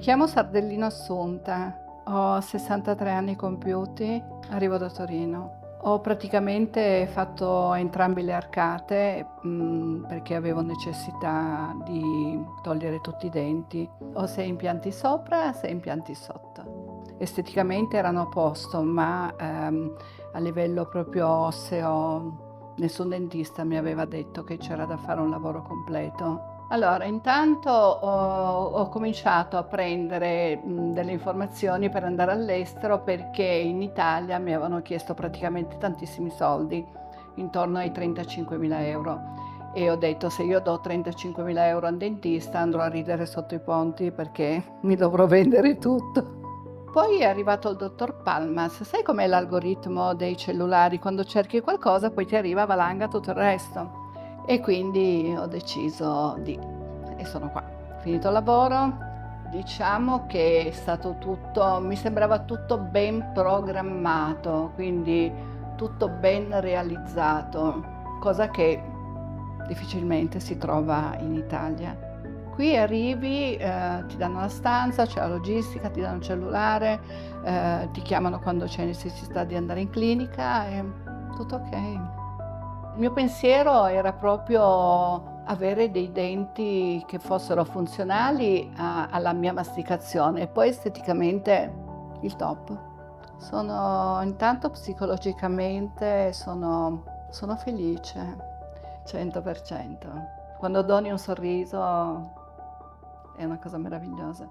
chiamo Sardellina Assunta, ho 63 anni compiuti, arrivo da Torino. Ho praticamente fatto entrambe le arcate perché avevo necessità di togliere tutti i denti. Ho 6 impianti sopra, 6 impianti sotto. Esteticamente erano a posto, ma a livello proprio osseo nessun dentista mi aveva detto che c'era da fare un lavoro completo. Allora, intanto ho cominciato a prendere delle informazioni per andare all'estero perché in Italia mi avevano chiesto praticamente tantissimi soldi, intorno ai 35.000 euro. E ho detto, se io do 35.000 euro a un dentista andrò a ridere sotto i ponti perché mi dovrò vendere tutto. Poi è arrivato il dottor Palmas. Sai com'è l'algoritmo dei cellulari? Quando cerchi qualcosa poi ti arriva a valanga tutto il resto. E quindi ho deciso e sono qua. Finito il lavoro, diciamo che è stato tutto, mi sembrava tutto ben programmato, quindi tutto ben realizzato, cosa che difficilmente si trova in Italia. Qui arrivi, ti danno la stanza, c'è la logistica, ti danno il cellulare, ti chiamano quando c'è necessità di andare in clinica e tutto ok. Il mio pensiero era proprio avere dei denti che fossero funzionali alla mia masticazione e poi esteticamente il top. Intanto psicologicamente sono felice, 100%. Quando doni un sorriso è una cosa meravigliosa.